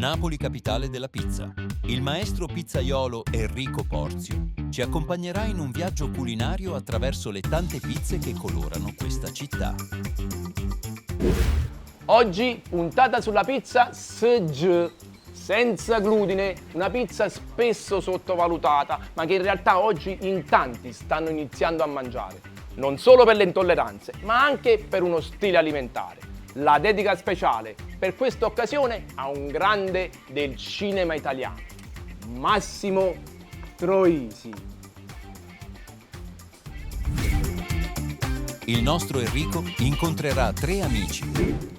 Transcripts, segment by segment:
Napoli capitale della pizza. Il maestro pizzaiolo Enrico Porzio ci accompagnerà in un viaggio culinario attraverso le tante pizze che colorano questa città. Oggi puntata sulla pizza SG, senza glutine, una pizza spesso sottovalutata, ma che in realtà oggi in tanti stanno iniziando a mangiare. Non solo per le intolleranze, ma anche per uno stile alimentare. La dedica speciale per questa occasione a un grande del cinema italiano, Massimo Troisi. Il nostro Enrico incontrerà 3 amici.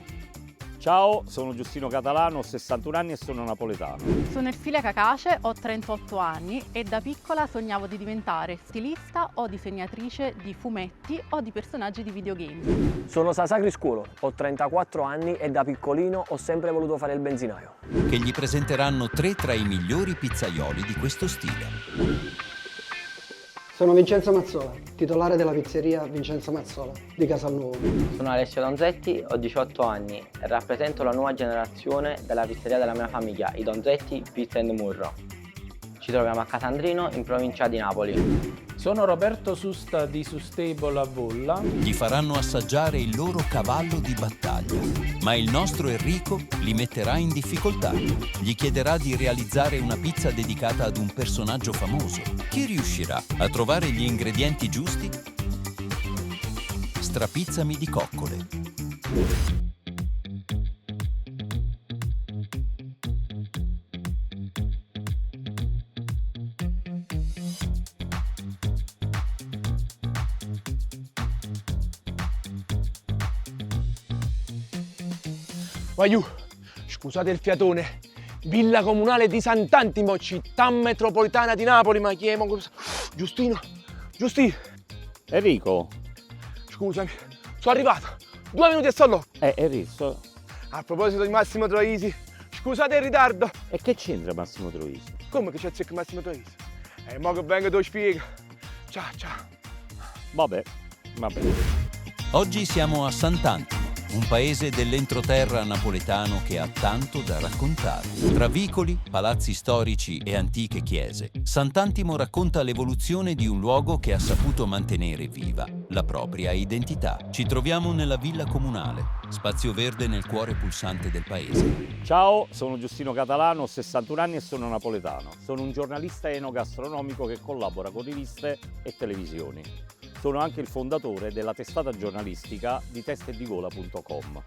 Ciao, sono Giustino Catalano, ho 61 anni e sono napoletano. Sono Erfilia Cacace, ho 38 anni e da piccola sognavo di diventare stilista o disegnatrice di fumetti o di personaggi di videogame. Sono Sasa Criscuolo, ho 34 anni e da piccolino ho sempre voluto fare il benzinaio. Che gli presenteranno 3 tra i migliori pizzaioli di questo stile. Sono Vincenzo Mazzola, titolare della pizzeria Vincenzo Mazzola di Casalnuovo. Sono Alessio Donzetti, ho 18 anni e rappresento la nuova generazione della pizzeria della mia famiglia, i Donzetti Pizza & Murro. Ci troviamo a Casandrino, in provincia di Napoli. Sono Roberto Susta di Sustable a Volla. Gli faranno assaggiare il loro cavallo di battaglia, ma il nostro Enrico li metterà in difficoltà. Gli chiederà di realizzare una pizza dedicata ad un personaggio famoso. Chi riuscirà a trovare gli ingredienti giusti? Strapizzami di coccole. Vaiù, scusate il fiatone, Villa Comunale di Sant'Antimo, città metropolitana di Napoli, ma chiamo... Giustino, Enrico? Scusami, sono arrivato, 2 minuti e solo. Enrico, A proposito di Massimo Troisi, scusate il ritardo. e che c'entra Massimo Troisi? Come che c'è il Massimo Troisi? Mo che vengo te lo spiego. Ciao. Vabbè. Oggi siamo a Sant'Antimo, un paese dell'entroterra napoletano che ha tanto da raccontare. Tra vicoli, palazzi storici e antiche chiese, Sant'Antimo racconta l'evoluzione di un luogo che ha saputo mantenere viva la propria identità. Ci troviamo nella Villa Comunale, spazio verde nel cuore pulsante del paese. Ciao, sono Giustino Catalano, ho 61 anni e sono napoletano. Sono un giornalista enogastronomico che collabora con riviste e televisioni. Sono anche il fondatore della testata giornalistica di testedigola.com.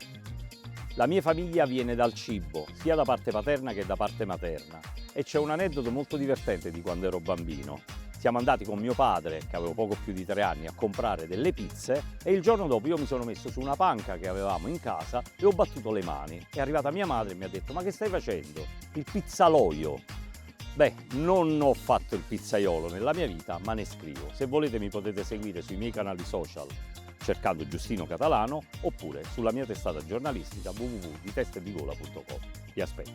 La mia famiglia viene dal cibo, sia da parte paterna che da parte materna. E c'è un aneddoto molto divertente di quando ero bambino. Siamo andati con mio padre, che avevo poco più di 3 anni, a comprare delle pizze e il giorno dopo io mi sono messo su una panca che avevamo in casa e ho battuto le mani. È arrivata mia madre e mi ha detto: "Ma che stai facendo? Il pizzaloio?" Beh, non ho fatto il pizzaiolo nella mia vita, ma ne scrivo. Se volete mi potete seguire sui miei canali social cercando Giustino Catalano oppure sulla mia testata giornalistica www.ditestedigola.com. Vi aspetto.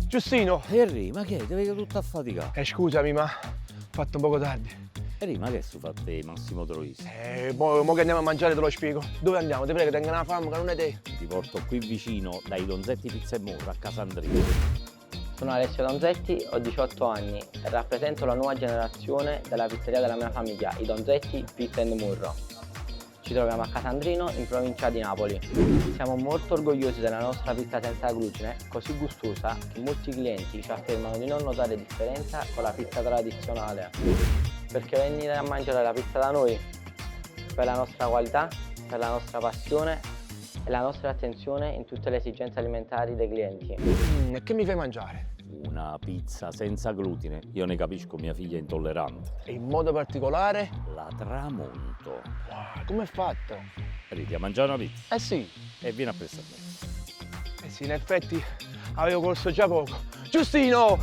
Giustino. Henry, ma che? Ti vedo tutto affaticato. Scusami, ma ho fatto un poco tardi. Henry, ma che su fatte Massimo Troisi? Mo che andiamo a mangiare te lo spiego. Dove andiamo? Ti prego, tenga una fame che non è te. Ti porto qui vicino dai Donzetti Pizza & Murro a Casandrino. Sono Alessio Donzetti, ho 18 anni e rappresento la nuova generazione della pizzeria della mia famiglia, i Donzetti Pizza & Murro. Ci troviamo a Casandrino, in provincia di Napoli. Siamo molto orgogliosi della nostra pizza senza glutine, così gustosa che molti clienti ci affermano di non notare differenza con la pizza tradizionale. Perché venire a mangiare la pizza da noi per la nostra qualità, per la nostra passione e la nostra attenzione in tutte le esigenze alimentari dei clienti. E che mi fai mangiare? Una pizza senza glutine. Io ne capisco, mia figlia è intollerante. E in modo particolare? La tramonto. Wow, come è fatto? Ridi a mangiare una pizza? Eh sì. E vieni a prestare a me. Eh sì, in effetti avevo corso già poco. Giustino!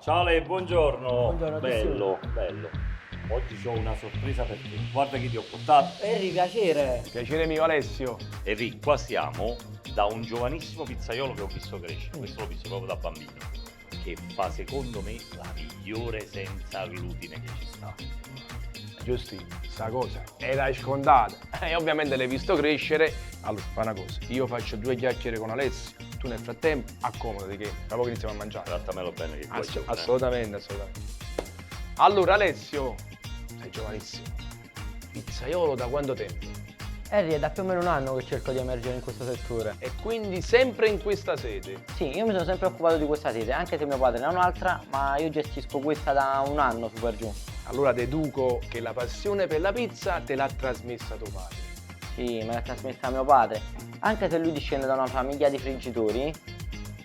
Ciao Ale, buongiorno. Buongiorno, bello, bello. Oggi ho una sorpresa per te. Guarda chi ti ho portato. Henry, piacere. Piacere mio Alessio. Enrico, qua siamo da un giovanissimo pizzaiolo che ho visto crescere. Questo l'ho visto proprio da bambino. Che fa secondo me la migliore senza glutine che ci sta. Giusti, sta cosa era scontata. E ovviamente l'hai visto crescere. Allora, fa una cosa. Io faccio 2 chiacchiere con Alessio. Tu nel frattempo accomodati che tra poco iniziamo a mangiare. Trattamelo bene che vuoi. Assolutamente, assolutamente. Allora Alessio, sei giovanissimo. Pizzaiolo da quanto tempo? Henry, è da più o meno un anno che cerco di emergere in questo settore. E quindi sempre in questa sede. Sì, io mi sono sempre occupato di questa sede, anche se mio padre ne ha un'altra, ma io gestisco questa da un anno su per giù. Allora deduco che la passione per la pizza te l'ha trasmessa tuo padre. Sì, me l'ha trasmessa mio padre, anche se lui discende da una famiglia di friggitori.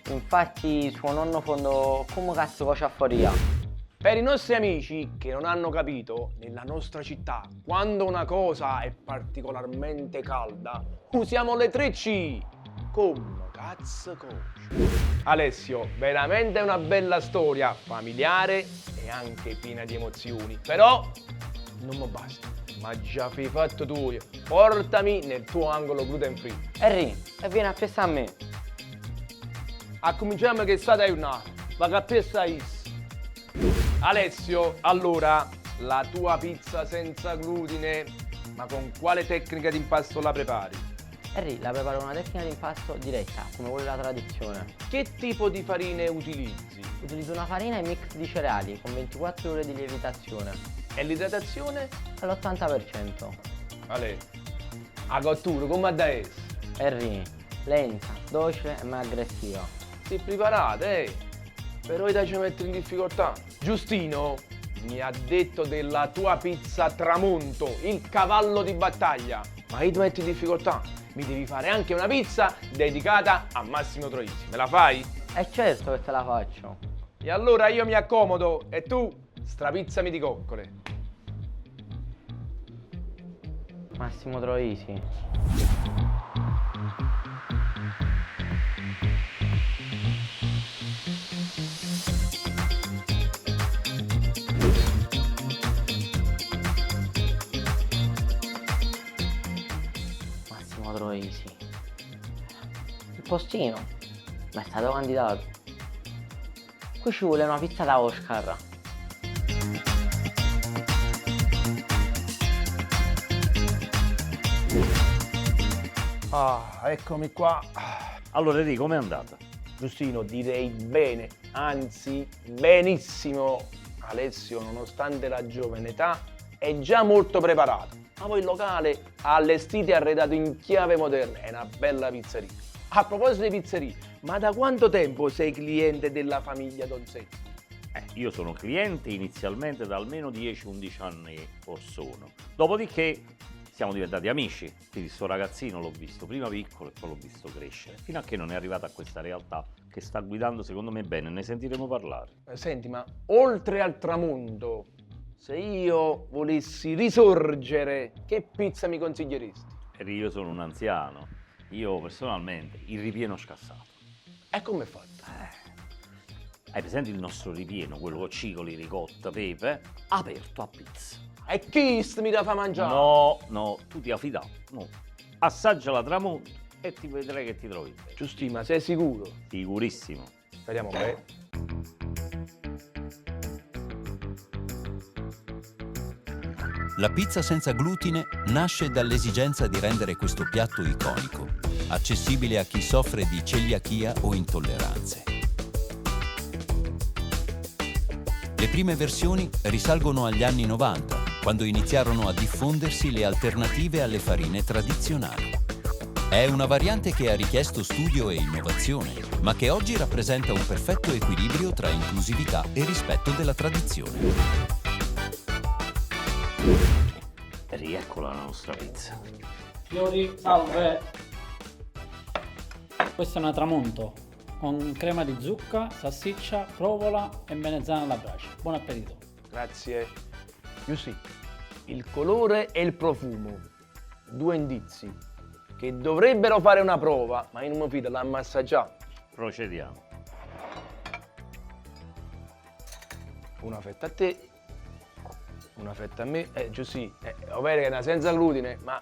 Infatti suo nonno fondò come cazzo cociaforia. Per i nostri amici che non hanno capito, nella nostra città, quando una cosa è particolarmente calda, usiamo le 3C. Come cazzo coci. Alessio, veramente una bella storia, familiare e anche piena di emozioni. Però non mi basta, ma già fai fatto tu. Portami nel tuo angolo gluten free. Henry, e vieni a festa a me. A cominciare che state a una, ma che pesta is. Alessio, allora, la tua pizza senza glutine, ma con quale tecnica di impasto la prepari? Henry, la preparo con una tecnica di impasto diretta, come vuole la tradizione. Che tipo di farine utilizzi? Utilizzo una farina e mix di cereali con 24 ore di lievitazione E l'idratazione? all'80%. Ale, a cottura come da essere? Henry, lenta, dolce e mai aggressiva. Si preparate, però io ci metto in difficoltà. Giustino mi ha detto della tua pizza tramonto, il cavallo di battaglia. Ma io ti metto in difficoltà. Mi devi fare anche una pizza dedicata a Massimo Troisi. Me la fai? E certo che te la faccio. E allora io mi accomodo e tu strapizzami di coccole. Massimo Troisi. Massimo Troisi. Il postino. Ma è stato candidato. Qui ci vuole una pizza da Oscar. Ah, eccomi qua. Allora Enrico, com'è andata? Giustino, direi bene, anzi benissimo. Alessio, nonostante la giovane età, è già molto preparato. Ma poi il locale allestito e arredato in chiave moderna, è una bella pizzeria. A proposito di pizzerie, ma da quanto tempo sei cliente della famiglia Donzetti? Io sono cliente inizialmente da almeno 10-11 anni or sono. Dopodiché siamo diventati amici. Quindi sto ragazzino l'ho visto prima piccolo e poi l'ho visto crescere. Fino a che non è arrivato a questa realtà che sta guidando secondo me bene. Ne sentiremo parlare. Senti, ma oltre al tramonto, se io volessi risorgere, che pizza mi consiglieresti? E io sono un anziano. Io personalmente il ripieno scassato. E come è fatto? Hai presente il nostro ripieno, quello con cicoli, ricotta, pepe, aperto a pizza. E chi mi da fa mangiare? No, tu ti affida. No. Assaggia la tramonto e ti vedrai che ti trovi bene. Giustino, ma sei sicuro? Sicurissimo. Speriamo bene. La pizza senza glutine nasce dall'esigenza di rendere questo piatto iconico, accessibile a chi soffre di celiachia o intolleranze. Le prime versioni risalgono agli anni 90, quando iniziarono a diffondersi le alternative alle farine tradizionali. È una variante che ha richiesto studio e innovazione, ma che oggi rappresenta un perfetto equilibrio tra inclusività e rispetto della tradizione. Rieccola la nostra pizza. Fiori, salve! Questa è una tramonto con crema di zucca, salsiccia, provola e menezzana alla brace. Buon appetito! Grazie. Giusti, il colore e il profumo, 2 indizi che dovrebbero fare una prova, ma io non mi fido, l'hanno assaggiato. Procediamo. una fetta a te, una fetta a me. Giusti, ovvero che è una senza glutine, ma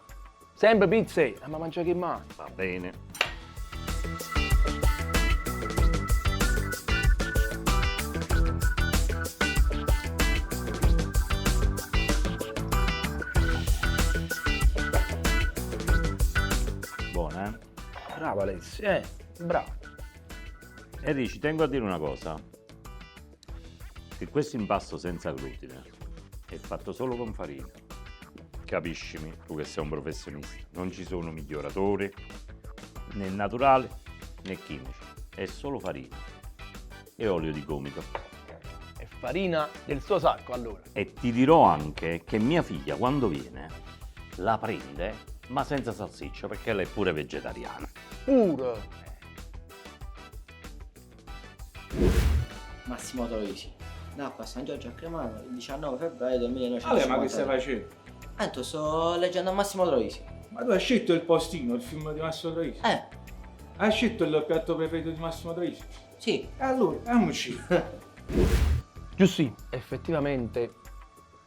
sempre pizze, ma mangia che mai? Va bene. Buona, eh? Bravo Alessio, bravo. Enrico, ci tengo a dire una cosa. Che questo impasto senza glutine è fatto solo con farina. Capiscimi, tu che sei un professionista. Non ci sono miglioratori, né naturali né chimici. È solo farina e olio di gomito. È farina del suo sacco, allora. E ti dirò anche che mia figlia, quando viene, la prende, ma senza salsiccia, perché lei è pure vegetariana. Pure. Massimo Troisi, nacque a San Giorgio a Cremano il 19 febbraio del Vabbè, ma che stai 1953. facendo? Sto leggendo a Massimo Troisi. Ma tu hai scelto Il Postino, il film di Massimo Troisi? Hai scelto il piatto preferito di Massimo Troisi? Sì. E allora, andiamoci. Giusti, effettivamente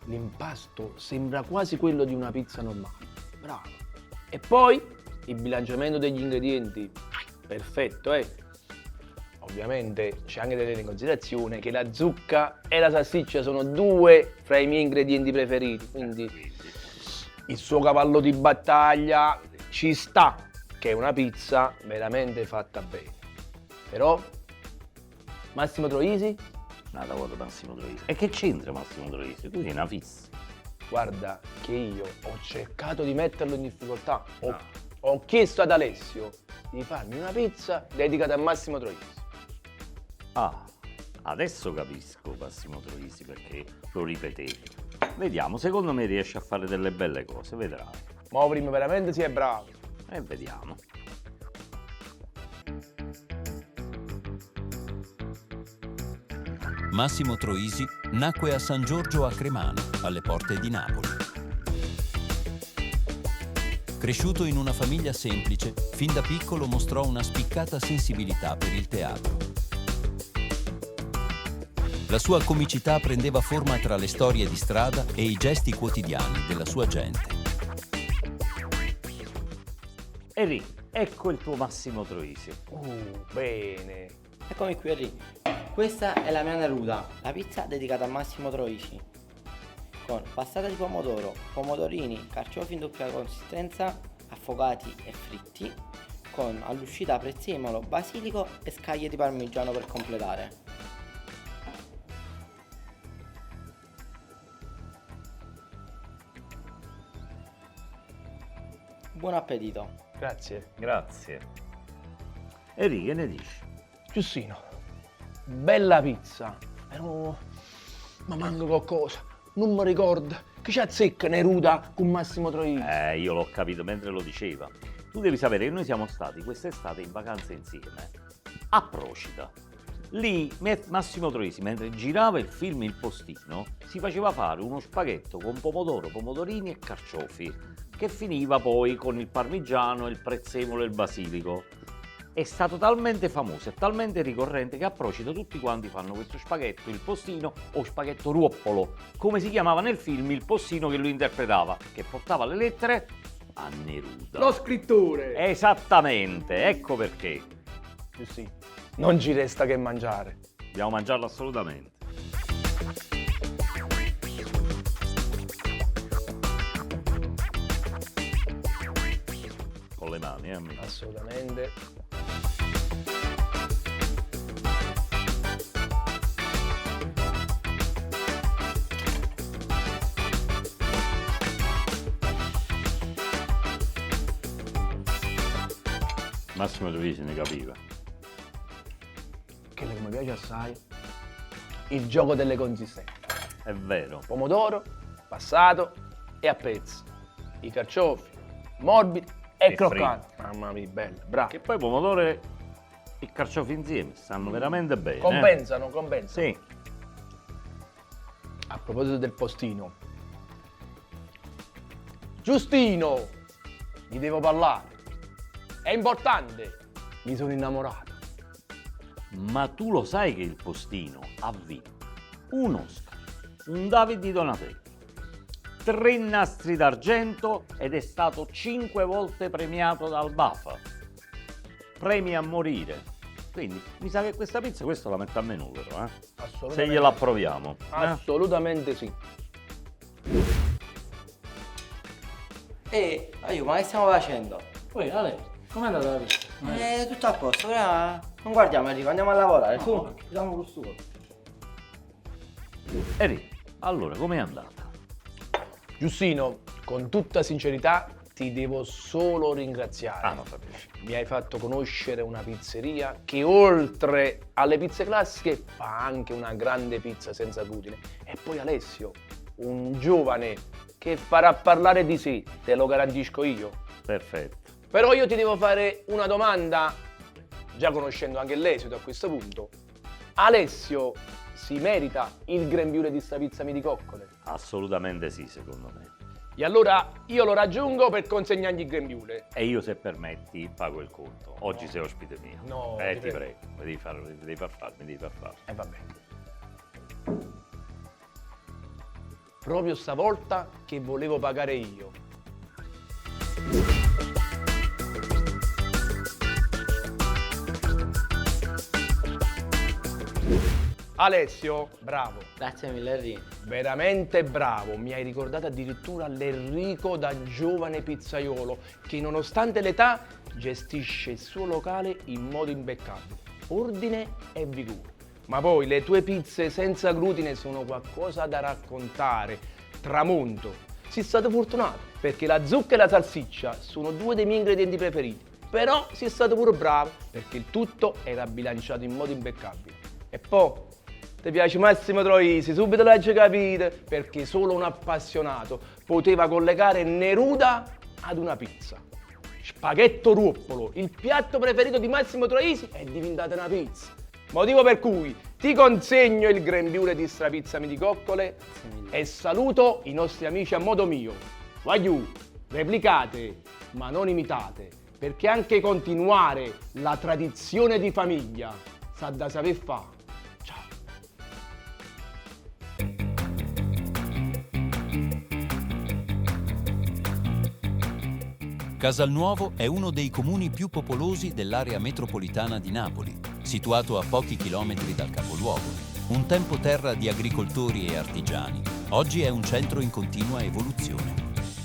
l'impasto sembra quasi quello di una pizza normale. Bravo. E poi il bilanciamento degli ingredienti, perfetto, Ovviamente c'è anche da tenere in considerazione che la zucca e la salsiccia sono due fra i miei ingredienti preferiti, quindi il suo cavallo di battaglia ci sta, che è una pizza veramente fatta bene. Però, Massimo Troisi? Nada vuoto Massimo Troisi. E che c'entra Massimo Troisi? Tu sei una fissa. Guarda che io ho cercato di metterlo in difficoltà, ho chiesto ad Alessio di farmi una pizza dedicata a Massimo Troisi. Ah, adesso capisco Massimo Troisi perché lo ripetevi. Vediamo, secondo me riesce a fare delle belle cose, vedrai. Ma prima veramente si è bravo. E vediamo. Massimo Troisi nacque a San Giorgio a Cremano, alle porte di Napoli. Cresciuto in una famiglia semplice, fin da piccolo mostrò una spiccata sensibilità per il teatro. La sua comicità prendeva forma tra le storie di strada e i gesti quotidiani della sua gente. Enrico, ecco il tuo Massimo Troisi. Bene. Eccomi qui, Enrico. Questa è la mia Neruda, la pizza dedicata a Massimo Troisi. Con passata di pomodoro, pomodorini, carciofi in doppia consistenza, affogati e fritti, con all'uscita prezzemolo, basilico e scaglie di parmigiano per completare. Buon appetito. Grazie. Grazie. Enrico, che ne dici? Giustino, bella pizza, però ma manca qualcosa, non mi ricordo. Che c'è azzecca Neruda con Massimo Troisi? Io l'ho capito mentre lo diceva. Tu devi sapere che noi siamo stati quest'estate in vacanza insieme a Procida. Lì Massimo Troisi, mentre girava il film Il Postino, si faceva fare uno spaghetto con pomodoro, pomodorini e carciofi, che finiva poi con il parmigiano, il prezzemolo e il basilico. È stato talmente famoso e talmente ricorrente che a Procida tutti quanti fanno questo spaghetto, il postino o spaghetto ruoppolo, come si chiamava nel film Il Postino che lui interpretava, che portava le lettere a Neruda. Lo scrittore! Esattamente, ecco perché. Giusti, non ci resta che mangiare. Dobbiamo mangiarlo assolutamente. Con le mani, amico. Assolutamente. Massimo Troisi ne capiva. Che mi piace assai, il gioco delle consistenze. È vero. Pomodoro, passato e a pezzi. I carciofi, morbidi e croccanti. Mamma mia, bello, bravo. Che poi pomodoro e carciofi insieme stanno veramente bene. Compensano, compensano. Sì. A proposito del postino, Giustino, gli devo parlare. È importante, mi sono innamorato. Ma tu lo sai che il postino ha vinto un Oscar un David di Donatello, 3 nastri d'argento ed è stato 5 volte premiato dal BAFA. Premi a morire. Quindi mi sa che questa pizza, questo la metto a menù però, se gliela approviamo. Assolutamente sì. Aiuto, ma che stiamo facendo? Poi Ale, com'è andata la pizza? Tutto a posto, però non guardiamo Enrico, andiamo a lavorare, su, diciamo lo studio. Enrico, allora com'è andata? Giustino, con tutta sincerità ti devo solo ringraziare. No, fa piacere. Mi hai fatto conoscere una pizzeria che oltre alle pizze classiche fa anche una grande pizza senza glutine. E poi Alessio, un giovane che farà parlare di sé, te lo garantisco io. Perfetto. Però io ti devo fare una domanda, già conoscendo anche l'esito a questo punto. Alessio si merita il grembiule di sta pizza di coccole? Assolutamente sì, secondo me. E allora io lo raggiungo per consegnargli il grembiule. E io, se permetti, pago il conto. Oggi sei ospite mio. No, ti prego. Mi devi far fare. Va bene. Proprio stavolta che volevo pagare io. Alessio, bravo. Grazie mille Enrico. Veramente bravo, mi hai ricordato addirittura l'Enrico da giovane pizzaiolo che nonostante l'età gestisce il suo locale in modo impeccabile, ordine e vigore. Ma poi le tue pizze senza glutine sono qualcosa da raccontare. Tramonto, sei stato fortunato perché la zucca e la salsiccia sono 2 dei miei ingredienti preferiti, però sei stato pure bravo perché il tutto era bilanciato in modo impeccabile. E poi ti piace Massimo Troisi, subito l'hai già capito, perché solo un appassionato poteva collegare Neruda ad una pizza. Spaghetto ruppolo, il piatto preferito di Massimo Troisi, è diventata una pizza. Motivo per cui ti consegno il grembiule di sta pizza di coccole e saluto i nostri amici a modo mio. Voglio, replicate, ma non imitate, perché anche continuare la tradizione di famiglia sa da saper fare. Casalnuovo è uno dei comuni più popolosi dell'area metropolitana di Napoli, situato a pochi chilometri dal capoluogo. Un tempo terra di agricoltori e artigiani, oggi è un centro in continua evoluzione.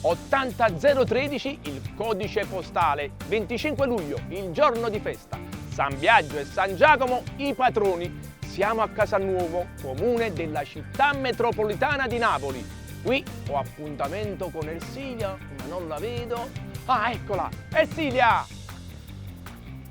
80013 il codice postale, 25 luglio, il giorno di festa. San Biagio e San Giacomo i patroni. Siamo a Casalnuovo, comune della città metropolitana di Napoli. Qui ho appuntamento con Ersilia, ma non la vedo. Ah, eccola! Ersilia!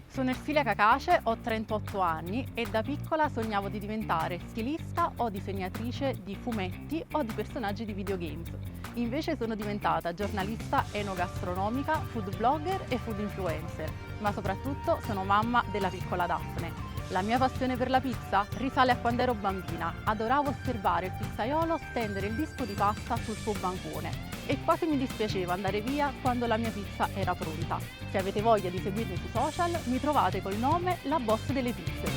Sono Ersilia Cacace, ho 38 anni e da piccola sognavo di diventare stilista o disegnatrice di fumetti o di personaggi di videogames. Invece sono diventata giornalista enogastronomica, food blogger e food influencer, ma soprattutto sono mamma della piccola Daphne. La mia passione per la pizza risale a quando ero bambina. Adoravo osservare il pizzaiolo stendere il disco di pasta sul suo bancone e quasi mi dispiaceva andare via quando la mia pizza era pronta. Se avete voglia di seguirmi sui social, mi trovate col nome La Boss delle Pizze.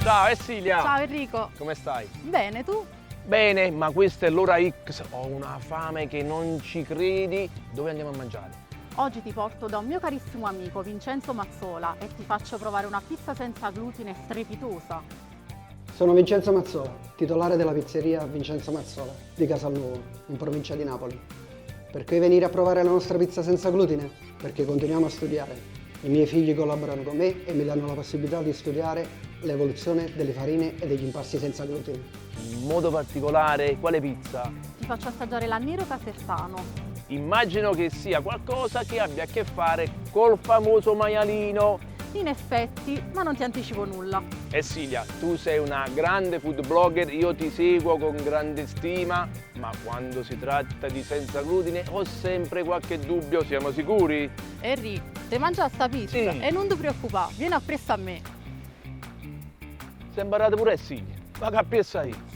Ciao Ersilia! Ciao Enrico! Come stai? Bene, tu? Bene, ma questa è l'ora X. Ho una fame che non ci credi. Dove andiamo a mangiare? Oggi ti porto da un mio carissimo amico Vincenzo Mazzola e ti faccio provare una pizza senza glutine strepitosa. Sono Vincenzo Mazzola, titolare della pizzeria Vincenzo Mazzola di Casalnuovo, in provincia di Napoli. Perché venire a provare la nostra pizza senza glutine? Perché continuiamo a studiare. I miei figli collaborano con me e mi danno la possibilità di studiare l'evoluzione delle farine e degli impasti senza glutine. In modo particolare, quale pizza? Ti faccio assaggiare la Nero Casertano. Immagino che sia qualcosa che abbia a che fare col famoso maialino. In effetti, ma non ti anticipo nulla. Ersilia, tu sei una grande food blogger, io ti seguo con grande stima, ma quando si tratta di senza glutine ho sempre qualche dubbio, siamo sicuri? Enrico, te mangia sta pizza Sì. e non ti preoccupare, vieni appresso a me. Sei imbarata pure Ersilia, ma che appressa io.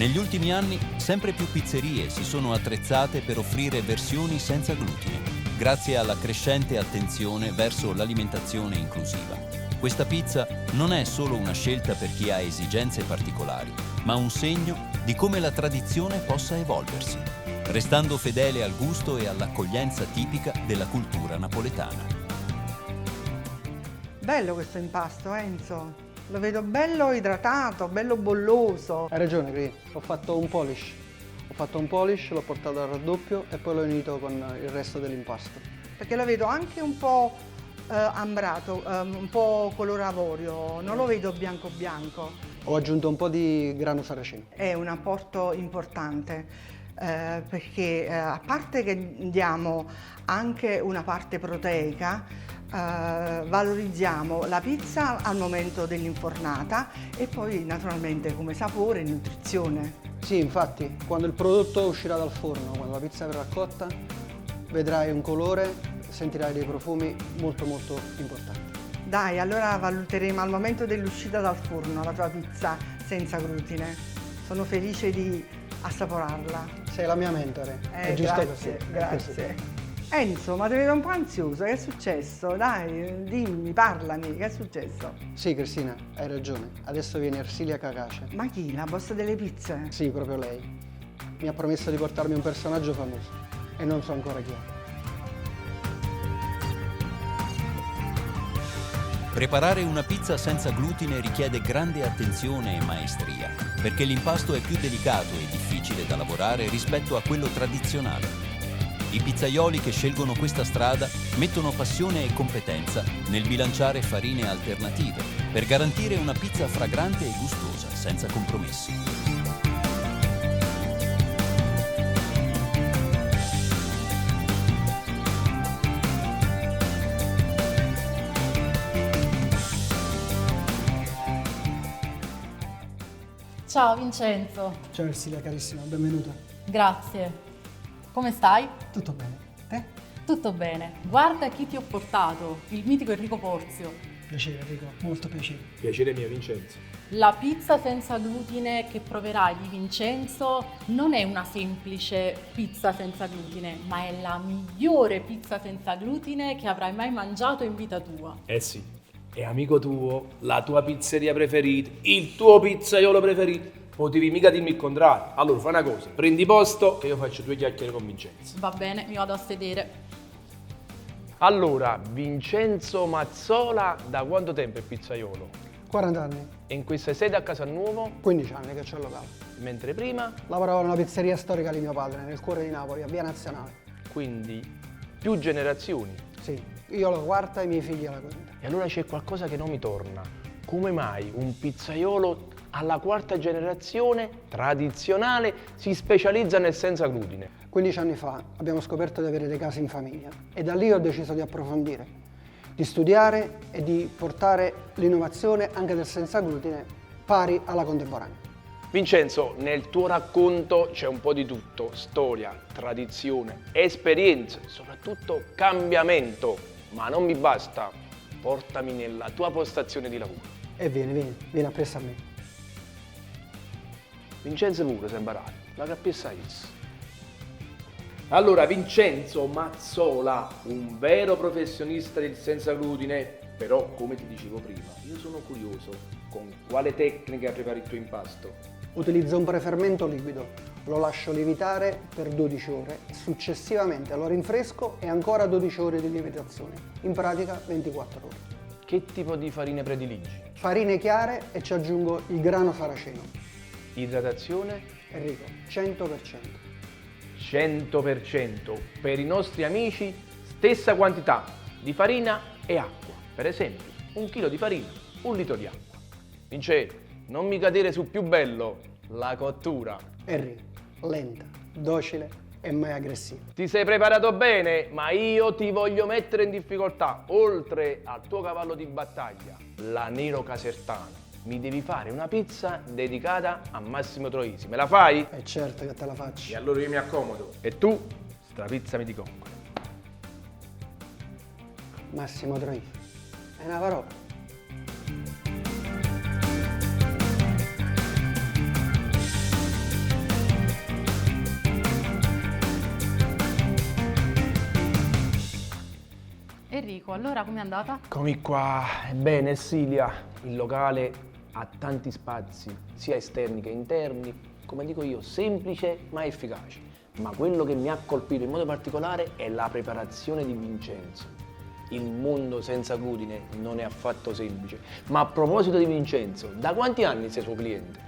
Negli ultimi anni sempre più pizzerie si sono attrezzate per offrire versioni senza glutine, grazie alla crescente attenzione verso l'alimentazione inclusiva. Questa pizza non è solo una scelta per chi ha esigenze particolari, ma un segno di come la tradizione possa evolversi, restando fedele al gusto e all'accoglienza tipica della cultura napoletana. Bello questo impasto, Enzo. Lo vedo bello idratato, bello bolloso. Hai ragione, Cri. Ho fatto un polish. L'ho portato al raddoppio e poi l'ho unito con il resto dell'impasto. Perché lo vedo anche un po' ambrato, un po' color avorio, non lo vedo bianco bianco. Ho aggiunto un po' di grano saraceno. È un apporto importante perché a parte che diamo anche una parte proteica, valorizziamo la pizza al momento dell'infornata e poi naturalmente come sapore e nutrizione. Sì, infatti, quando il prodotto uscirà dal forno, quando la pizza verrà cotta, vedrai un colore, sentirai dei profumi molto molto importanti. Dai, allora valuteremo al momento dell'uscita dal forno la tua pizza senza glutine. Sono felice di assaporarla. Sei la mia mentore, è giusto grazie, così. Grazie. Enzo, ma ti vedo un po' ansioso, che è successo? Dai, dimmi, parlami, che è successo? Sì, Cristina, hai ragione. Adesso viene Ersilia Kakashi. Ma chi? La boss delle pizze? Sì, proprio lei. Mi ha promesso di portarmi un personaggio famoso e non so ancora chi è. Preparare una pizza senza glutine richiede grande attenzione e maestria, perché l'impasto è più delicato e difficile da lavorare rispetto a quello tradizionale. I pizzaioli che scelgono questa strada mettono passione e competenza nel bilanciare farine alternative per garantire una pizza fragrante e gustosa, senza compromessi. Ciao Vincenzo. Ciao Ersilia, carissima, benvenuta. Grazie. Come stai? Tutto bene. Te? Tutto bene. Guarda chi ti ho portato, il mitico Enrico Porzio. Piacere Enrico, molto piacere. Piacere mio, Vincenzo. La pizza senza glutine che proverai di Vincenzo non è una semplice pizza senza glutine, ma è la migliore pizza senza glutine che avrai mai mangiato in vita tua. Eh sì, è amico tuo, la tua pizzeria preferita, il tuo pizzaiolo preferito. Potevi mica dirmi il contrario. Allora fai una cosa, prendi posto e io faccio 2 chiacchiere con Vincenzo. Va bene, mi vado a sedere. Allora, Vincenzo Mazzola da quanto tempo è pizzaiolo? 40 anni, E in questa sede a Casalnuovo? 15 anni che c'ho il locale. Mentre prima, Lavoravo in una pizzeria storica di mio padre, nel cuore di Napoli, a Via Nazionale. quindi più generazioni. Sì, io la quarta e i miei figli la quinta. E allora c'è qualcosa che non mi torna. Come mai un pizzaiolo alla 4ª generazione tradizionale si specializza nel senza glutine? 15 anni fa abbiamo scoperto di avere dei casi in famiglia e da lì ho deciso di approfondire, di studiare e di portare l'innovazione anche del senza glutine pari alla contemporanea. Vincenzo, nel tuo racconto c'è un po' di tutto, storia, tradizione, esperienze, soprattutto cambiamento, ma non mi basta, portami nella tua postazione di lavoro. E vieni appresso a me. Vincenzo pure si è imbarato, ma che pensa io? Allora, Vincenzo Mazzola, un vero professionista del senza glutine, però come ti dicevo prima, io sono curioso, con quale tecnica prepari il tuo impasto? Utilizzo un prefermento liquido, lo lascio lievitare per 12 ore e successivamente lo rinfresco e ancora 12 ore di lievitazione, in pratica 24 ore. Che tipo di farine prediligi? Farine chiare e ci aggiungo il grano saraceno. Idratazione? Enrico, 100%. 100%. Per i nostri amici, stessa quantità di farina e acqua. Per esempio, 1 chilo di farina, 1 litro di acqua. Vincenzo, non mi cadere sul più bello, la cottura. Enrico, lenta, docile e mai aggressiva. Ti sei preparato bene, ma io ti voglio mettere in difficoltà. Oltre al tuo cavallo di battaglia, la Nero Casertano, mi devi fare una pizza dedicata a Massimo Troisi. Me la fai? È certo che te la faccio. E allora io mi accomodo. E tu, strapizzami di coccole. Massimo Troisi. È una parola. Ecco, allora com'è andata? Eccomi qua. Ebbene, Silvia, il locale ha tanti spazi, sia esterni che interni, come dico io, semplice ma efficace. Ma quello che mi ha colpito in modo particolare è la preparazione di Vincenzo. Il mondo senza glutine non è affatto semplice. Ma a proposito di Vincenzo, da quanti anni sei suo cliente?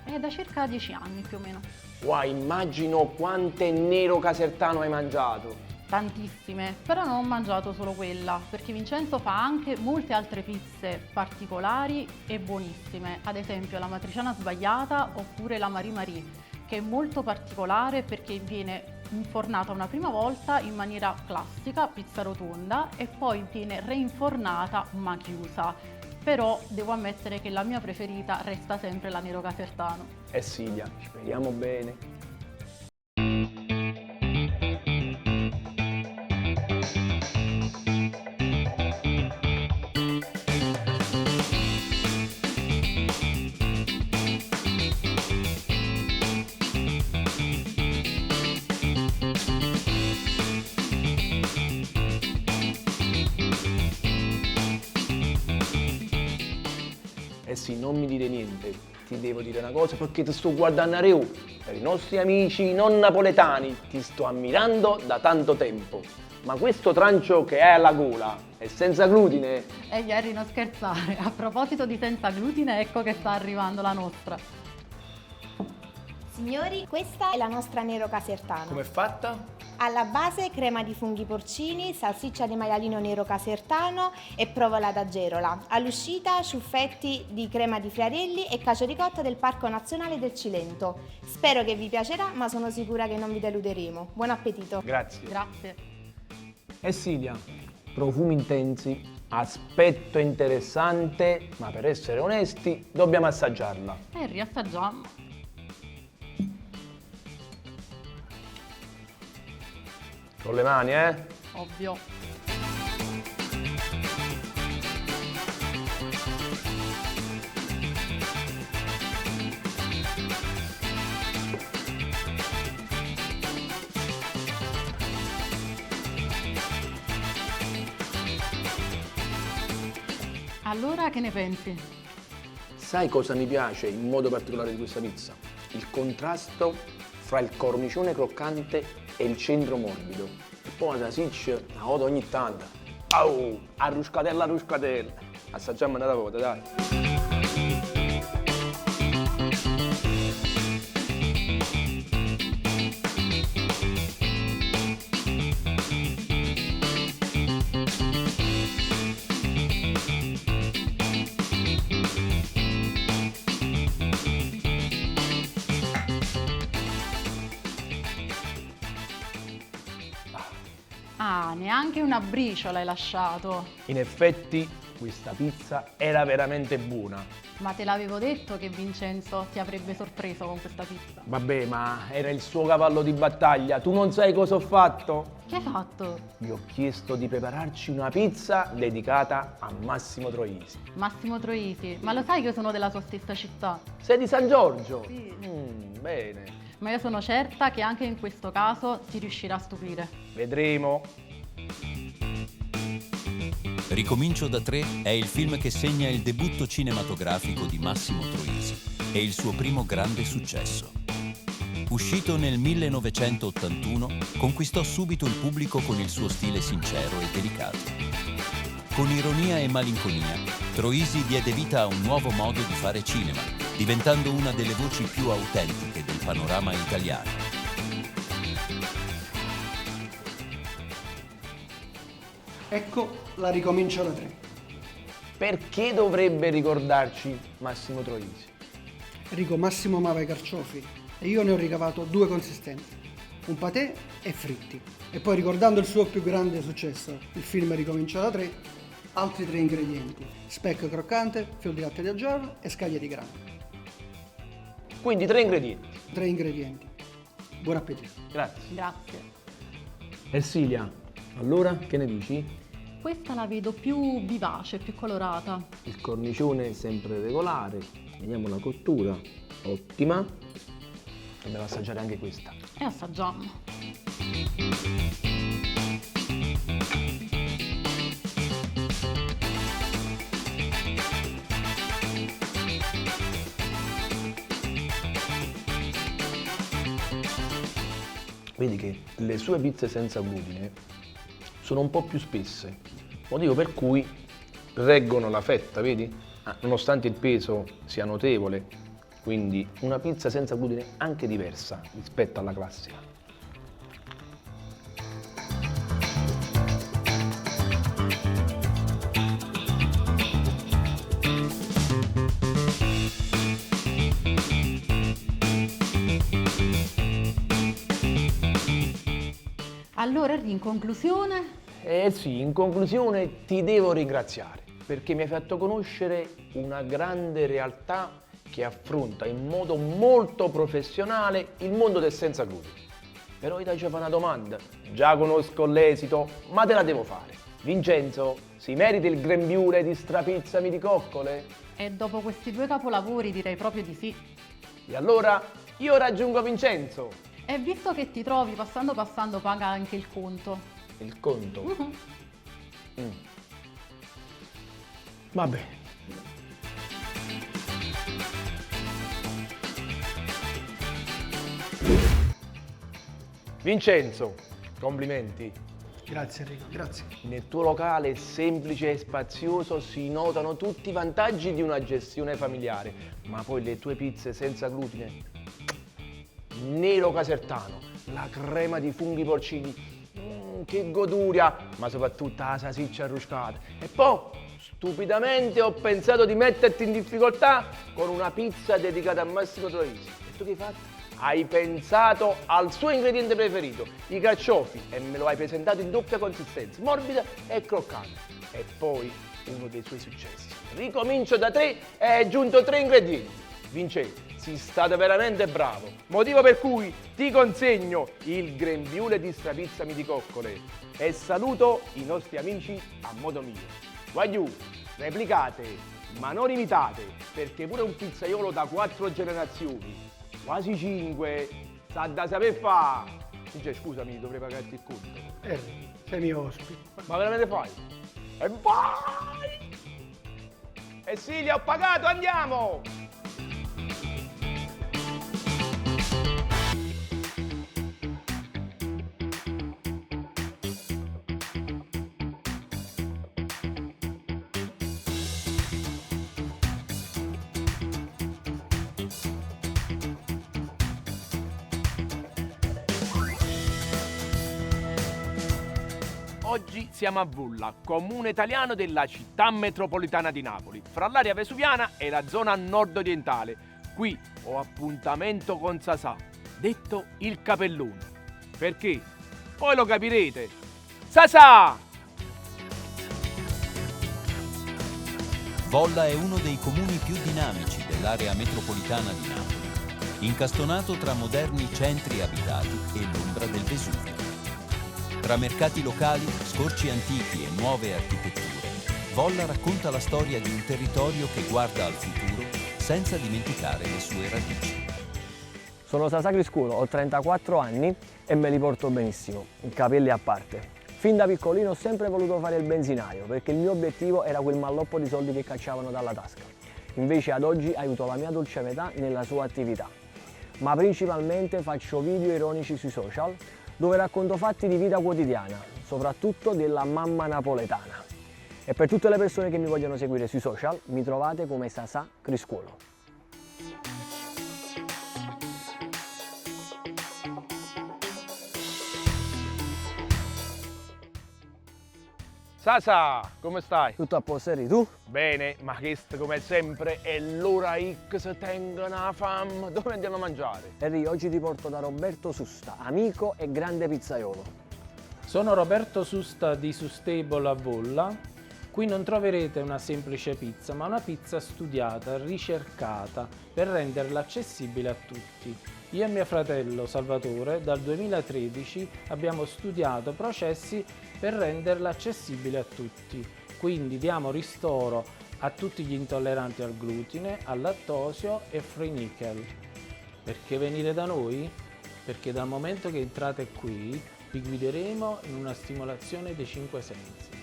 È da circa 10 anni più o meno. Wow, immagino quante nero casertano hai mangiato. Tantissime, però non ho mangiato solo quella, perché Vincenzo fa anche molte altre pizze particolari e buonissime, ad esempio la matriciana sbagliata oppure la Marie Marie, che è molto particolare perché viene infornata una prima volta in maniera classica, pizza rotonda, e poi viene reinfornata ma chiusa. Però devo ammettere che la mia preferita resta sempre la nero casertano. Silvia, speriamo bene. Sì, non mi dire niente, ti devo dire una cosa perché ti sto guardando a Reu. Per i nostri amici non napoletani ti sto ammirando da tanto tempo. Ma questo trancio che hai alla gola è senza glutine? Ieri non scherzare, a proposito di senza glutine, ecco che sta arrivando la nostra. Signori, questa è la nostra nero casertano. Com'è fatta? Alla base crema di funghi porcini, salsiccia di maialino nero casertano e provola d'Agerola. All'uscita ciuffetti di crema di friarelli e cacio ricotta del Parco Nazionale del Cilento. Spero che vi piacerà, ma sono sicura che non vi deluderemo. Buon appetito! Grazie. Grazie. Silvia, profumi intensi, aspetto interessante, ma per essere onesti dobbiamo assaggiarla. Riassaggiamo. Con le mani, Ovvio. Allora, che ne pensi? Sai cosa mi piace in modo particolare di questa pizza? Il contrasto fra il cornicione croccante e il centro morbido. E poi la salsiccia la odo ogni tanto. Au! Arruscatella, arruscatella. Assaggiamo una volta, dai. Ah, neanche una briciola hai lasciato. In effetti questa pizza era veramente buona. Ma te l'avevo detto che Vincenzo ti avrebbe sorpreso con questa pizza. Vabbè, ma era il suo cavallo di battaglia. Tu non sai cosa ho fatto? Che hai fatto? Gli ho chiesto di prepararci una pizza dedicata a Massimo Troisi. Massimo Troisi, ma lo sai che io sono della sua stessa città? Sei di San Giorgio? Sì. Bene. Ma io sono certa che anche in questo caso ti riuscirà a stupire. Vedremo. Ricomincio da 3 è il film che segna il debutto cinematografico di Massimo Troisi e il suo primo grande successo. Uscito nel 1981, conquistò subito il pubblico con il suo stile sincero e delicato. Con ironia e malinconia, Troisi diede vita a un nuovo modo di fare cinema, diventando una delle voci più autentiche del panorama italiano. Ecco la ricomincio da 3. Perché dovrebbe ricordarci Massimo Troisi? Enrico Massimo amava i carciofi e io ne ho ricavato 2 consistenze, un patè e fritti. E poi, ricordando il suo più grande successo, il film Ricomincia da 3, altri 3 ingredienti: speck croccante, fior di latte di aggiorno e scaglie di grano. Quindi 3 ingredienti. 3 ingredienti. Buon appetito. Grazie. Grazie. Ersilia, allora che ne dici? Questa la vedo più vivace, più colorata. Il cornicione è sempre regolare. Vediamo la cottura. Ottima. Dobbiamo assaggiare anche questa. E assaggiamo. vedi che le sue pizze senza glutine sono un po' più spesse, motivo per cui reggono la fetta, vedi? Nonostante il peso sia notevole, quindi una pizza senza glutine anche diversa rispetto alla classica. Allora, in conclusione? Sì, in conclusione ti devo ringraziare perché mi hai fatto conoscere una grande realtà che affronta in modo molto professionale il mondo del senza glutine. Però io ti faccio una domanda, già conosco l'esito, ma te la devo fare. Vincenzo, si merita il grembiule di strapizza miticoccole? E dopo questi 2 capolavori direi proprio di sì. E allora io raggiungo Vincenzo. E visto che ti trovi passando paga anche il conto. Il conto? Va bene. Vincenzo, complimenti. Grazie Enrico, grazie. Nel tuo locale semplice e spazioso si notano tutti i vantaggi di una gestione familiare, ma poi le tue pizze senza glutine, nero casertano, la crema di funghi porcini, che goduria, ma soprattutto la salsiccia arruscata. E poi, stupidamente ho pensato di metterti in difficoltà con una pizza dedicata a Massimo Troisi. E tu che hai fatto? Hai pensato al suo ingrediente preferito, i carciofi, e me lo hai presentato in doppia consistenza, morbida e croccante. E poi uno dei suoi successi. Ricomincio da 3 e hai aggiunto 3 ingredienti. Vincenzo, sei stato veramente bravo, motivo per cui ti consegno il grembiule di strapizza miticoccole e saluto i nostri amici a modo mio. Voglio, replicate, ma non imitate, perché pure un pizzaiolo da 4 generazioni, quasi 5, sa da saper fare. Scusami, dovrei pagarti il conto. Sei mio ospite. Ma veramente fai? E vai! E sì, li ho pagato, andiamo! Oggi siamo a Vulla, comune italiano della città metropolitana di Napoli, fra l'area vesuviana e la zona nord-orientale. Qui ho appuntamento con Sasà, detto il capellone. Perché? Poi lo capirete. Sasà! Volla è uno dei comuni più dinamici dell'area metropolitana di Napoli, incastonato tra moderni centri abitati e l'ombra del Vesuvio. Tra mercati locali, scorci antichi e nuove architetture, Volla racconta la storia di un territorio che guarda al futuro senza dimenticare le sue radici. Sono Sasà Criscuolo, ho 34 anni e me li porto benissimo, capelli a parte. Fin da piccolino ho sempre voluto fare il benzinaio perché il mio obiettivo era quel malloppo di soldi che cacciavano dalla tasca. Invece ad oggi aiuto la mia dolce metà nella sua attività. Ma principalmente faccio video ironici sui social dove racconto fatti di vita quotidiana, soprattutto della mamma napoletana. E per tutte le persone che mi vogliono seguire sui social, mi trovate come Sasà Criscuolo. Sasà, come stai? Tutto a posto, Eri, tu? Bene, ma questo come sempre è l'ora X, tengono la fame. Dove andiamo a mangiare? Eri, oggi ti porto da Roberto Susta, amico e grande pizzaiolo. Sono Roberto Susta di Sustable a Volla. Qui non troverete una semplice pizza, ma una pizza studiata, ricercata, per renderla accessibile a tutti. Io e mio fratello Salvatore dal 2013 abbiamo studiato processi per renderla accessibile a tutti. Quindi diamo ristoro a tutti gli intolleranti al glutine, al lattosio e free nickel. Perché venire da noi? Perché dal momento che entrate qui vi guideremo in una stimolazione dei 5 sensi.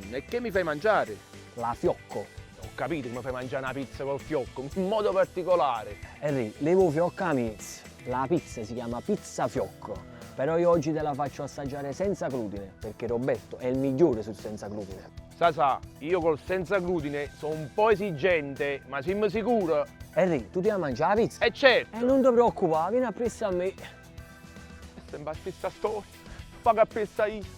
E che mi fai mangiare? La fiocco. Ho capito come fai mangiare una pizza col fiocco, in modo particolare. Henry, levo fiocca a mezzo. La pizza si chiama pizza fiocco. Però io oggi te la faccio assaggiare senza glutine, perché Roberto è il migliore sul senza glutine. Sa, io col senza glutine sono un po' esigente, ma siamo sicuro? Henry, tu ti la mangi la pizza? Certo! Non ti preoccupare, vieni a pressa a me. Sembra la stessa storia, paga a pressa io.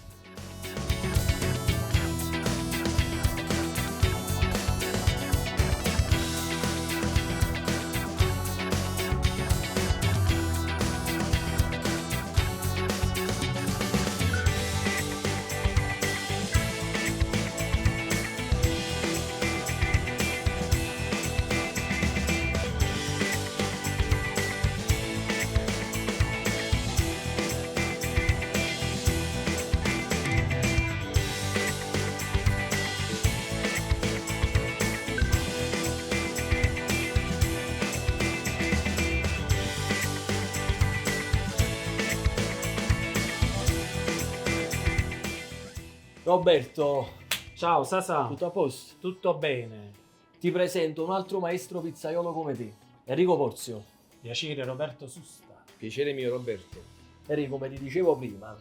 Roberto, Ciao Sasà, tutto a posto? tutto bene? Ti presento un altro maestro pizzaiolo come te, Enrico Porzio. Piacere Roberto Susta. Piacere mio Roberto. Enrico, come ti dicevo prima,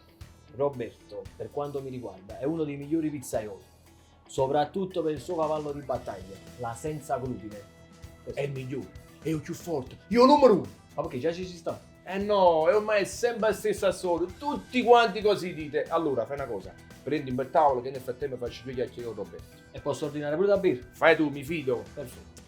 Roberto, per quanto mi riguarda, è uno dei migliori pizzaioli, soprattutto per il suo cavallo di battaglia, la senza glutine. È il migliore, è il più forte, io numero uno. Ma perché già ci si sta? No, e ormai è sempre la stessa storia, tutti quanti così dite. Allora, fai una cosa, prendi un bel tavolo che nel frattempo faccio due chiacchiere con Roberto. E posso ordinare pure da birra? Fai tu, mi fido. Perfetto.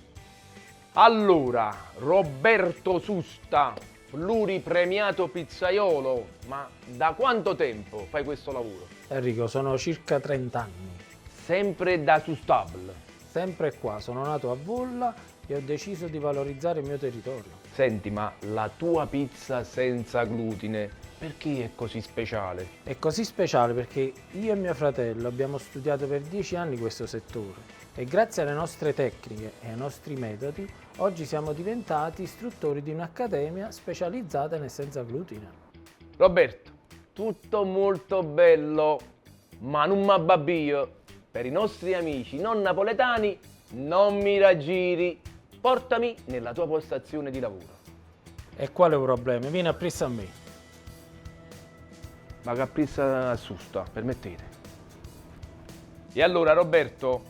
Allora, Roberto Susta, pluripremiato pizzaiolo, ma da quanto tempo fai questo lavoro? Enrico, sono circa 30 anni. Sempre da Sustabile. Sempre qua, sono nato a Volla e ho deciso di valorizzare il mio territorio. Senti, ma la tua pizza senza glutine, perché è così speciale? È così speciale perché io e mio fratello abbiamo studiato per 10 anni questo settore e grazie alle nostre tecniche e ai nostri metodi oggi siamo diventati istruttori di un'accademia specializzata nel senza glutine. Roberto, tutto molto bello, ma non m'abbabbio. Per i nostri amici non napoletani, non mi raggiri. Portami nella tua postazione di lavoro. E quale problema? Vieni a pressa a me. Ma caprissa Susta, permettete. E allora Roberto,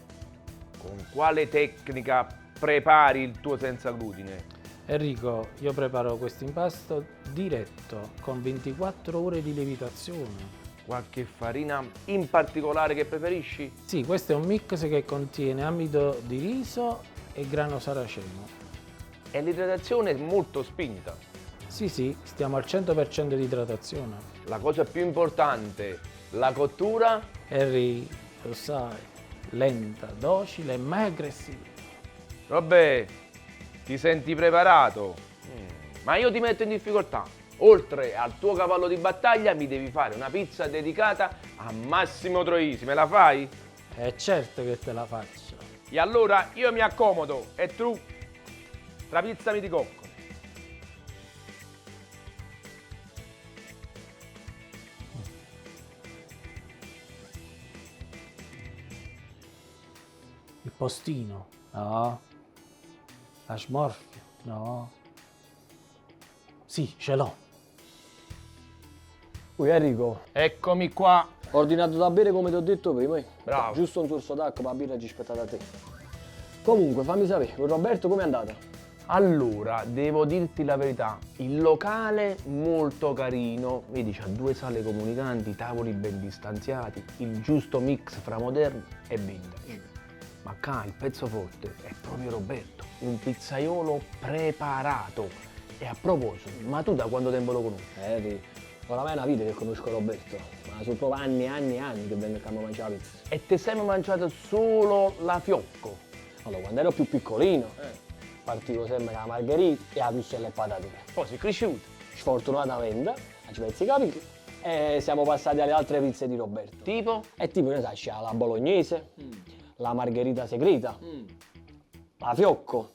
con quale tecnica prepari il tuo senza glutine? Enrico, io preparo questo impasto diretto con 24 ore di lievitazione. Qualche farina in particolare che preferisci? Sì, questo è un mix che contiene amido di riso e grano saraceno. E l'idratazione è molto spinta. Sì, stiamo al 100% di idratazione. La cosa più importante, la cottura? Henry, lo sai, lenta, docile e mai aggressiva. Vabbè, ti senti preparato? Ma io ti metto in difficoltà. Oltre al tuo cavallo di battaglia mi devi fare una pizza dedicata a Massimo Troisi, me la fai? È certo che te la faccio. E allora io mi accomodo e tu trapizzami di coccole. Il postino? No. La smorfia? No. Sì, ce l'ho. Ui Enrico, Eccomi qua. ho ordinato da bere come ti ho detto prima. Bravo. Giusto un sorso d'acqua, ma la birra ci aspetta da te. Comunque, fammi sapere, con Roberto com'è andata? Allora, devo dirti la verità, il locale molto carino, vedi c'ha 2 sale comunicanti, tavoli ben distanziati, il giusto mix fra moderno e vintage. Ma qua il pezzo forte è proprio Roberto, un pizzaiolo preparato. E a proposito, ma tu da quanto tempo lo conosci? Oramai è una vita che conosco Roberto, ma sono proprio anni e anni e anni che vengo a mangiare la pizza. E ti sei mangiato solo la fiocco? Allora, quando ero più piccolino, partivo sempre con la margherita e la pizza e le patatine. Poi sei cresciuto. Sfortunatamente, a ci pezzi capiti, e siamo passati alle altre pizze di Roberto. Tipo? E tipo, ne sai, c'è la bolognese, la margherita segreta, la fiocco.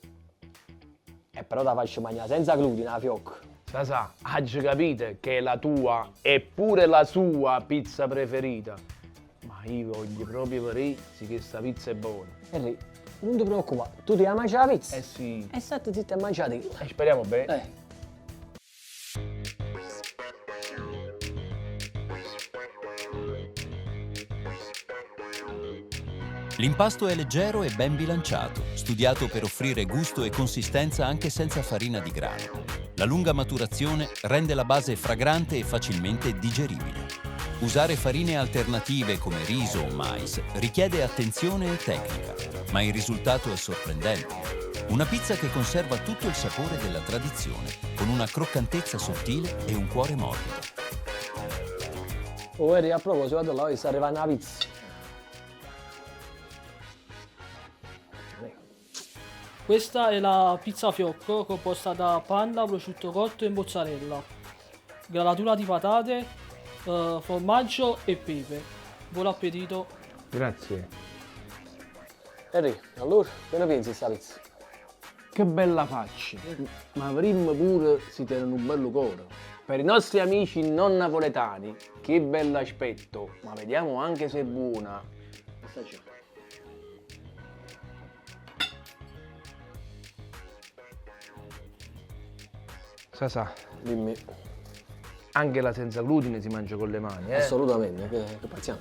E però la faccio mangiare senza glutine, la fiocco. Sasà, oggi capite che è la tua e pure la sua pizza preferita. Ma io voglio proprio vedere che questa pizza è buona. Henry, non ti preoccupare, tu ti la mangi la pizza? Eh sì. E state zitti a mangiare. Speriamo bene. L'impasto è leggero e ben bilanciato, studiato per offrire gusto e consistenza anche senza farina di grano. La lunga maturazione rende la base fragrante e facilmente digeribile. Usare farine alternative come riso o mais richiede attenzione e tecnica, ma il risultato è sorprendente. Una pizza che conserva tutto il sapore della tradizione, con una croccantezza sottile e un cuore morbido. Oh, Eri, a proposito, vado là e sta arrivando la pizza. Questa è la pizza fiocco composta da panna, prosciutto cotto e mozzarella, granatura di patate, formaggio e pepe. Buon appetito! Grazie. Eri, allora, che ne pensi di sta pizza? Che bella faccia, ma avremmo pure si tiene un bello cuore. Per i nostri amici non napoletani, che bell'aspetto, ma vediamo anche se è buona. Sasà, Dimmi. anche la senza glutine si mangia con le mani, eh? Assolutamente, che paziamo.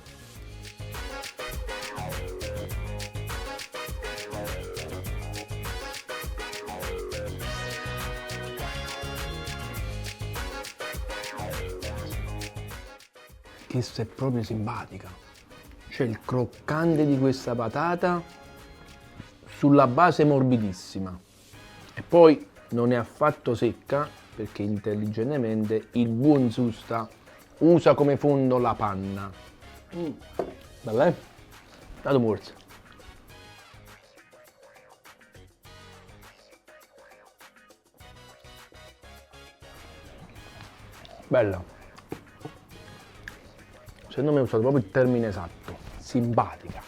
Questa è proprio simpatica. C'è il croccante di questa patata sulla base morbidissima. E poi non è affatto secca, perché intelligentemente il buon Susta usa come fondo la panna. Bella, eh? Dato morso. Bella. Secondo me è usato proprio il termine esatto. Simpatica.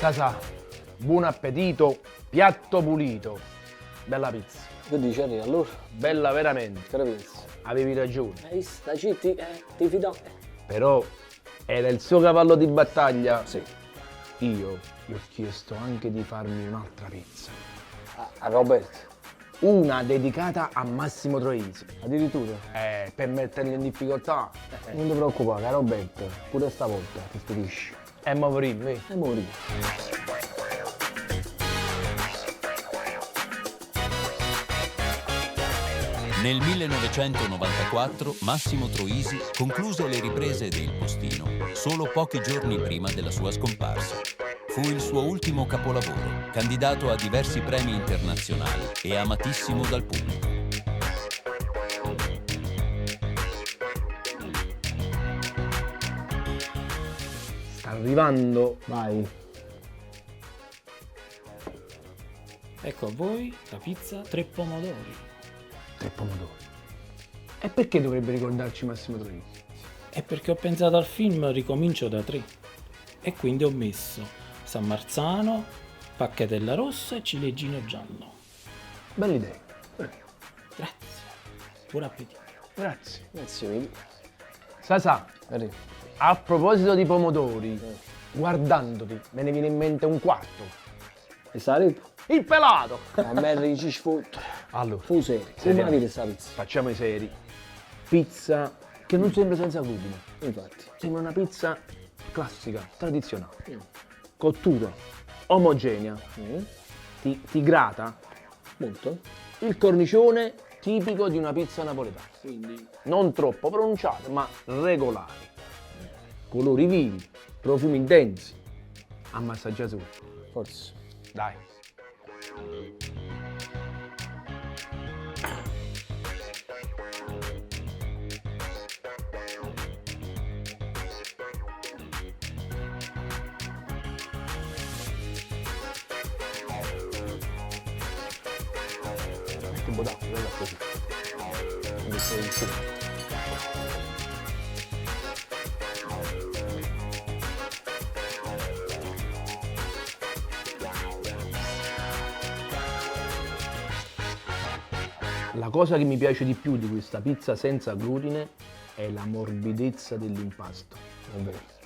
Sasà, buon appetito, piatto pulito. Bella pizza. Che dici, Eri, allora? Bella veramente. Che ne pensi? Avevi ragione. Sta citti, ti fidò. Però era il suo cavallo di battaglia. Sì. Io gli ho chiesto anche di farmi un'altra pizza. A Roberto. Una dedicata a Massimo Troisi. Addirittura? Per metterli in difficoltà. Non ti preoccupare, Roberto. Pure stavolta ti stupisci. E morirmi, vedi? E morì. Nel 1994 Massimo Troisi concluse le riprese de Il Postino solo pochi giorni prima della sua scomparsa. Fu il suo ultimo capolavoro, candidato a diversi premi internazionali e amatissimo dal pubblico. Sta arrivando. Vai. Ecco a voi la pizza 3 pomodori. 3 pomodori. E perché dovrebbe ricordarci Massimo Troisi? È perché ho pensato al film Ricomincio da 3 e quindi ho messo San Marzano, pacchetella rossa e ciliegino giallo. Bella idea. Grazie. Buon appetito. Grazie. Grazie mille. Sasà, Eri. a proposito di pomodori, guardandoti me ne viene in mente un quarto. E sarebbe? Il pelato! A me dici sfotto. Allora, Fu seri. Come la vedi sta pizza? facciamo i seri. Pizza che non sembra senza glutine. Infatti. Sembra una pizza classica, tradizionale. Cottura omogenea. Ti grata. Molto. Il cornicione tipico di una pizza napoletana. Quindi. Non troppo pronunciato, ma regolare. Colori vivi, profumi intensi. Ammassaggiatura. Forse. Dai. Metti un po' d'acqua, guarda così. Metti insieme. La cosa che mi piace di più di questa pizza senza glutine è la morbidezza dell'impasto. È vero.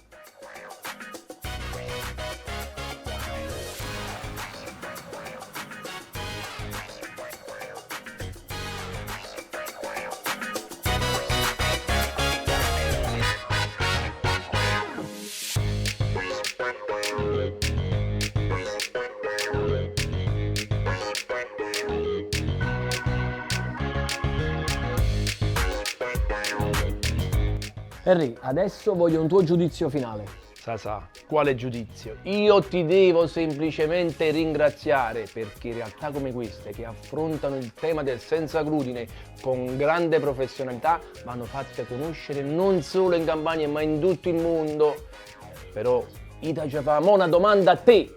Henry, adesso voglio un tuo giudizio finale. Sasà, quale giudizio? Io ti devo semplicemente ringraziare perché realtà come queste che affrontano il tema del senza glutine con grande professionalità vanno fatte conoscere non solo in Campania ma in tutto il mondo. Però io già fa una domanda a te,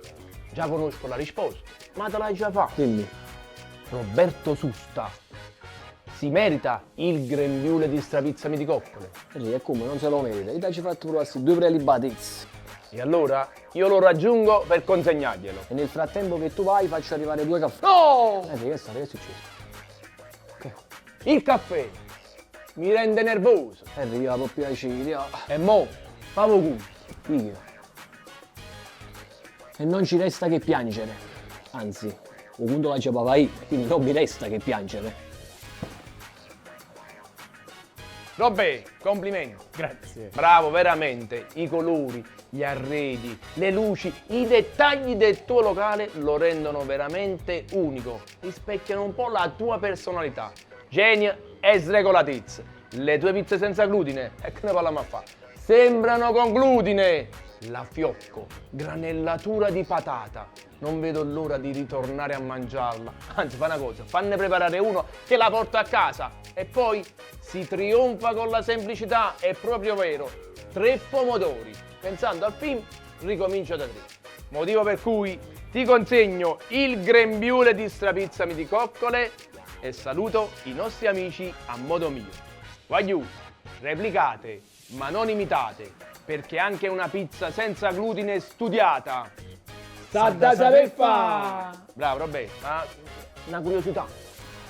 già conosco la risposta, ma te l'hai già fatta. Dimmi. Roberto Susta si merita il grembiule di strapizzami di coccole? E come non se lo merita? Io ci ho fatto provare 2 prelibatezze. E allora io lo raggiungo per consegnarglielo. E nel frattempo che tu vai faccio arrivare 2 caffè. No! Che è successo? Il caffè mi rende nervoso. Io avevo piacere. E mo, favo gusto. Io. E non ci resta che piangere. Anzi, o quando la ciapava io, quindi non mi resta che piangere. Robè, complimenti. Grazie. Bravo, veramente. I colori, gli arredi, le luci, i dettagli del tuo locale lo rendono veramente unico. Rispecchiano un po' la tua personalità. Genio e sregolatezza. Le tue pizze senza glutine, e che ne parliamo a fare? Sembrano con glutine. La fiocco, granellatura di patata. Non vedo l'ora di ritornare a mangiarla. Anzi, fa una cosa, fanne preparare uno che la porto a casa. E poi si trionfa con la semplicità, è proprio vero. 3 pomodori. Pensando al film, ricomincio da 3. Motivo per cui ti consegno il grembiule di strapizzami di coccole e saluto i nostri amici a modo mio. Voglio, replicate, ma non imitate, perché anche una pizza senza glutine studiata Sa da saper fa! Bravo, Roberto, ma una curiosità.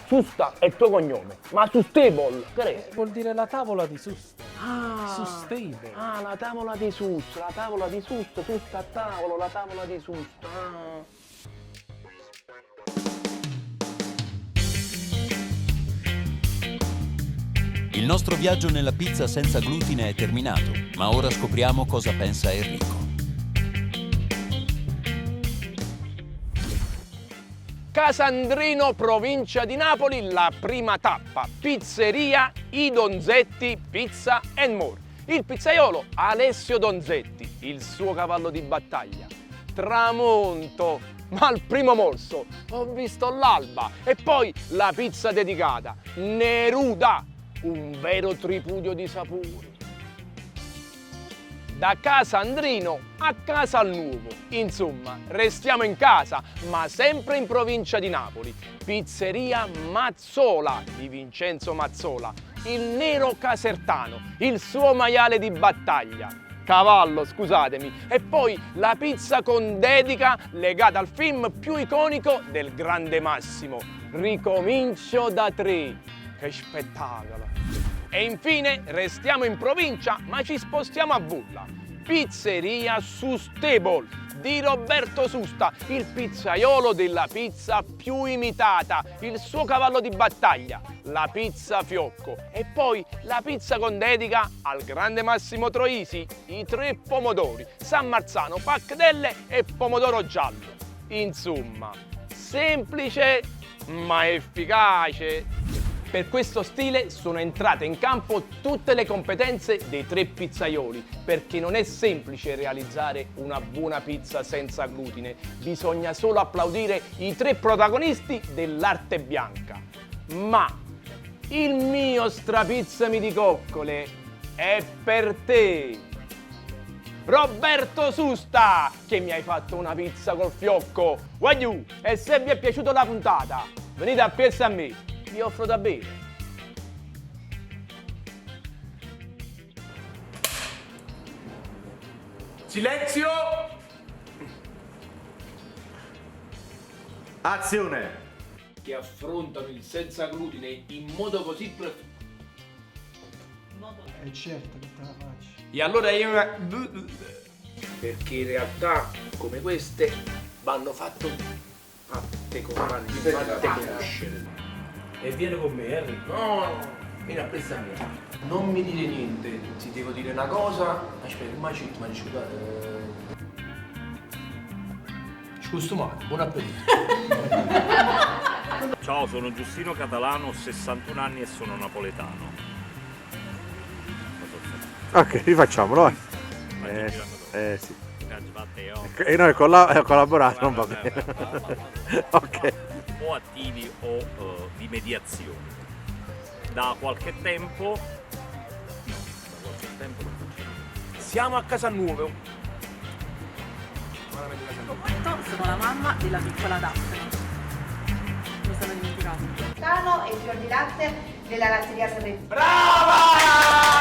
Susta è il tuo cognome, ma Sustable, che è? Vuol dire la tavola di Susta. Sustable. Ah, la tavola di Susta, Susta a tavolo, la tavola di Susta. Il nostro viaggio nella pizza senza glutine è terminato, ma ora scopriamo cosa pensa Enrico. Casandrino, provincia di Napoli, la prima tappa, pizzeria I Donzetti Pizza & More. Il pizzaiolo Alessio Donzetti, il suo cavallo di battaglia. Tramonto, ma al primo morso ho visto l'alba e poi la pizza dedicata, Neruda, un vero tripudio di sapori. Da Casandrino a Casalnuovo, insomma, restiamo in casa, ma sempre in provincia di Napoli. Pizzeria Mazzola di Vincenzo Mazzola, il nero casertano, il suo maiale di battaglia. Cavallo, scusatemi. E poi la pizza con dedica legata al film più iconico del grande Massimo, Ricomincio da 3. Che spettacolo! E infine restiamo in provincia, ma ci spostiamo a Vulla. Pizzeria Sustable di Roberto Susta, il pizzaiolo della pizza più imitata, il suo cavallo di battaglia, la pizza fiocco. E poi la pizza con dedica al grande Massimo Troisi, i 3 pomodori, San Marzano, paccadelle e pomodoro giallo. Insomma, semplice ma efficace. Per questo stile sono entrate in campo tutte le competenze dei 3 pizzaioli, perché non è semplice realizzare una buona pizza senza glutine. Bisogna solo applaudire i 3 protagonisti dell'arte bianca. Ma il mio strapizzami di coccole è per te, Roberto Susta, che mi hai fatto una pizza col fiocco. Voglio, e se vi è piaciuta la puntata, venite a piazza a me. Vi offro da bere. Silenzio! Azione! che affrontano il senza glutine in modo così È certo che te la faccio. E allora io perché in realtà come queste vanno fatte conoscere. E vieni con me, Henry. No, vieni a presa mia. Non mi dire niente, ti devo dire una cosa. Aspetta, ma ci scusate, buon appetito. Ciao, sono Giustino Catalano, ho 61 anni e sono napoletano. Ok, rifacciamolo. Sì. E noi collaborare non va bene. Ok. O attivi o di mediazione. Da qualche tempo non facciamo. Siamo a Casanuovo. Sono la mamma della piccola Daphne. Mi sono dimenticato. Tano e fior di latte della latteria Salentino. Brava!